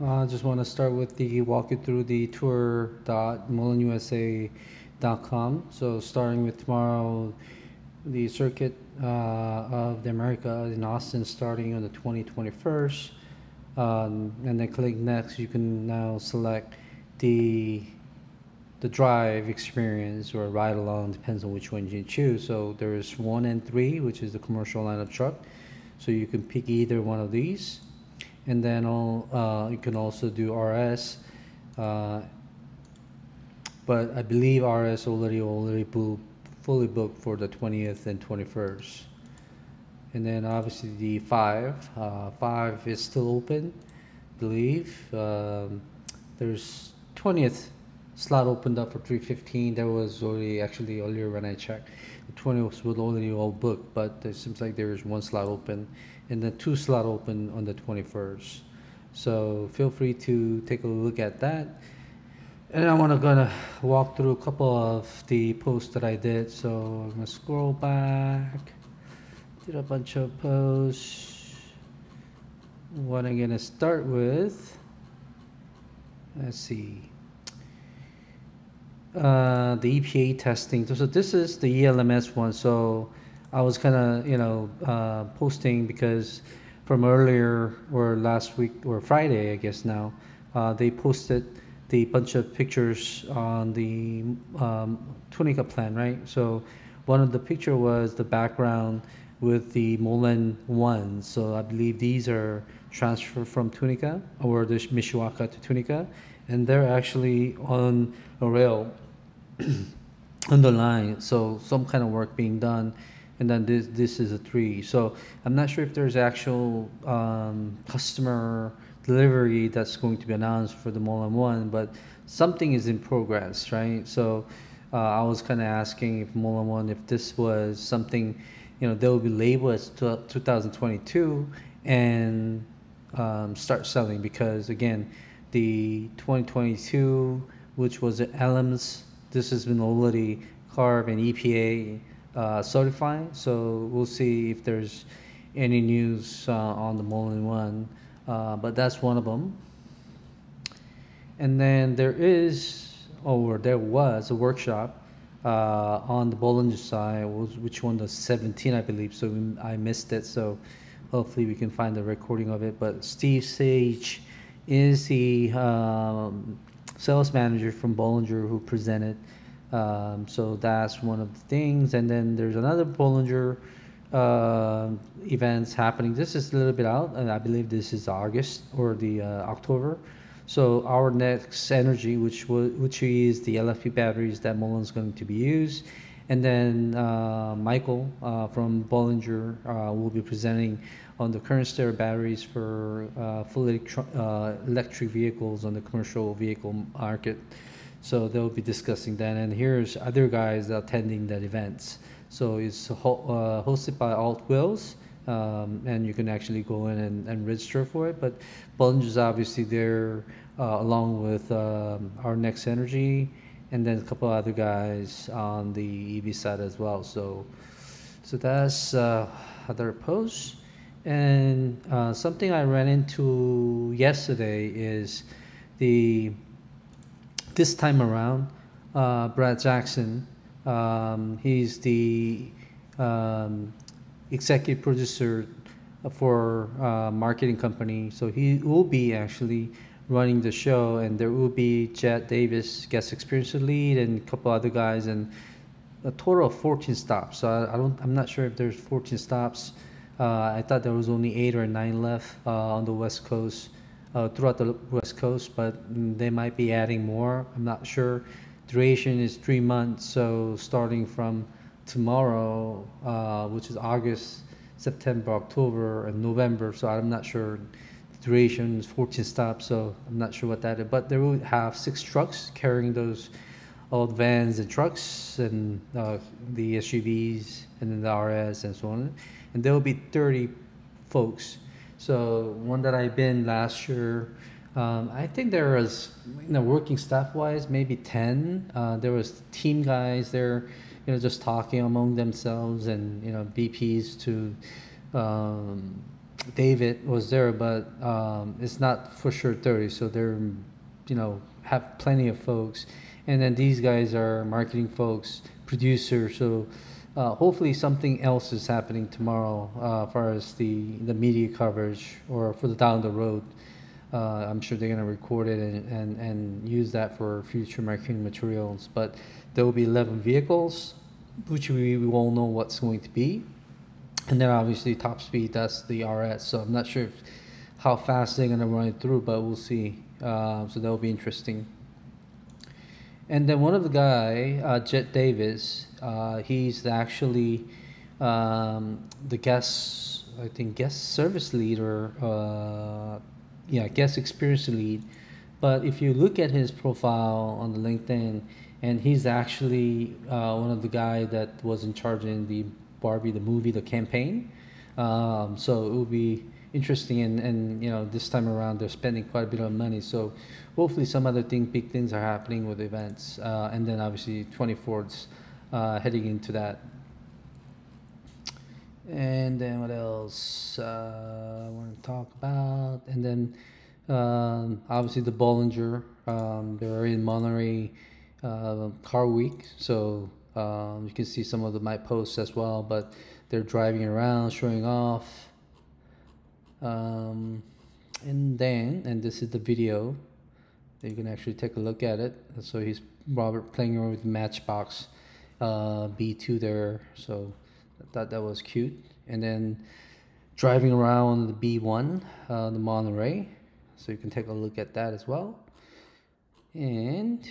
I just want to start with the walk you through the tour.mulnusa.com. So starting with tomorrow, the circuit of the America in Austin starting on the 2021st. And then click next. You can now select the the drive experience or ride along, depends on which one you choose. So there's 1 and 3, which is the commercial lineup truck. So you can pick either one of these, and then you can also do RS. Uh, but I believe RS fully booked for the 20th and 21st. And then obviously the 5 is still open, I believe. There's 20th slot opened up for 3:15. That was already actually earlier when I checked. The 20th was already all booked, but it seems like there is one slot open, and then two slot open on the 21st. So feel free to take a look at that. And I want to gonna walk through a couple of the posts that I did. So I'm gonna scroll back. Did a bunch of posts. What I'm gonna start with. Let's see. The EPA testing. So this is the ELMS one. So I was kind of posting because from earlier or last week or Friday, I guess now, they posted the bunch of pictures on the Tunica plan, right? So one of the picture was the background with the MULN ones. So I believe these are transferred from Tunica or the Mishawaka to Tunica, and they're actually on a rail on the line. So some kind of work being done, and then this is a 3. So I'm not sure if there's actual customer delivery that's going to be announced for the MULN one, but something is in progress, right? So I was kind of asking if MULN one, if this was something, they will be labeled as 2022 and start selling, because again, the 2022, which was the LMS, this has been already carved and EPA certified. So we'll see if there's any news on the MULN one, but that's one of them. And then there was a workshop on the Bollinger side, which one, the 17, I believe. So I missed it. So hopefully we can find the recording of it. But Steve Sage is the sales manager from Bollinger who presented. So that's one of the things. And then there's another Bollinger events happening. This is a little bit out, and I believe this is August or the October. So our next energy, which is the LFP batteries that MULN is going to be used, and then Michael from Bollinger will be presenting on the current state of batteries for full electric vehicles on the commercial vehicle market. So they'll be discussing that, and here's other guys attending that events. So it's hosted by Alt Wheels, and you can actually go in and register for it. But Bollinger is obviously there, along with our Next Energy, and then a couple other guys on the EV side as well. So that's other posts. And something I ran into yesterday is the this time around, Brad Jackson, he's the executive producer for marketing company. So he will be actually running the show, and there will be Jet Davis, guest experience lead, and a couple other guys, and a total of 14 stops. So I'm not sure if there's 14 stops. I thought there was only 8 or 9 left on the West Coast, throughout the West Coast, but they might be adding more. I'm not sure. Duration is 3 months, so starting from tomorrow, which is August, September, October, and November. So I'm not sure. The duration is 14 stops, so I'm not sure what that is. But they will have 6 trucks carrying those old vans and trucks, and the SUVs, and then the RS, and so on. And there will be 30 folks. So one that I've been last year, I think there was, working staff wise, maybe 10. There was team guys there, just talking among themselves, and BPs to David was there, but it's not for sure 30. So they're, have plenty of folks, and then these guys are marketing folks, producers. So hopefully something else is happening tomorrow, as far as the media coverage or for the down the road. I'm sure they're gonna record it and use that for future marketing materials. But there will be 11 vehicles, which we won't know what's going to be. And then obviously top speed, that's the RS. So I'm not sure how fast they're gonna run it through, but we'll see. So that'll be interesting. And then one of the guy, Jet Davis, he's actually the guest, I think, guest service lead or yeah, guest experience lead. But if you look at his profile on the LinkedIn, and he's actually one of the guy that was in charge in the Barbie the movie, the campaign. So it will be interesting, and this time around they're spending quite a bit of money. So hopefully some other big things are happening with events, and then obviously 24th heading into that. And then what else I want to talk about? And then obviously the Bollinger, they're in Monterey Car Week, so you can see some of my posts as well. But they're driving around, showing off. And this is the video. You can actually take a look at it. So he's Robert playing around with Matchbox B2 there. So I thought that was cute. And then driving around the B1, the Monterey. So you can take a look at that as well. And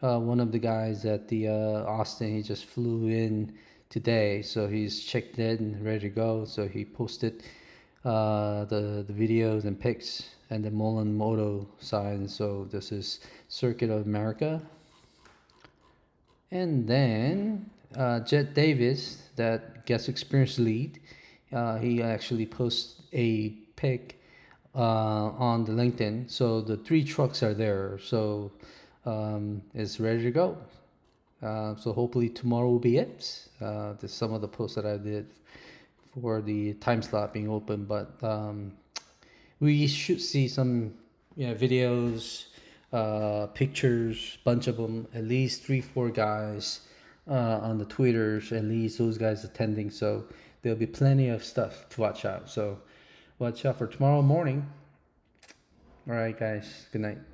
one of the guys at the Austin, he just flew in today. So he's checked in and ready to go. So he posted the videos and pics and the MULN moto sign. So this is Circuit of America. And then Jet Davis, that guest experience lead, he actually posts a pic on the LinkedIn. So the 3 trucks are there. So it's ready to go. So hopefully tomorrow will be it. There's some of the posts that I did for the time slot being open, but we should see some videos, pictures, bunch of them, at least 3-4 guys on the Twitters, at least those guys attending. So there'll be plenty of stuff to watch out. So watch out for tomorrow morning. All right, guys, good night.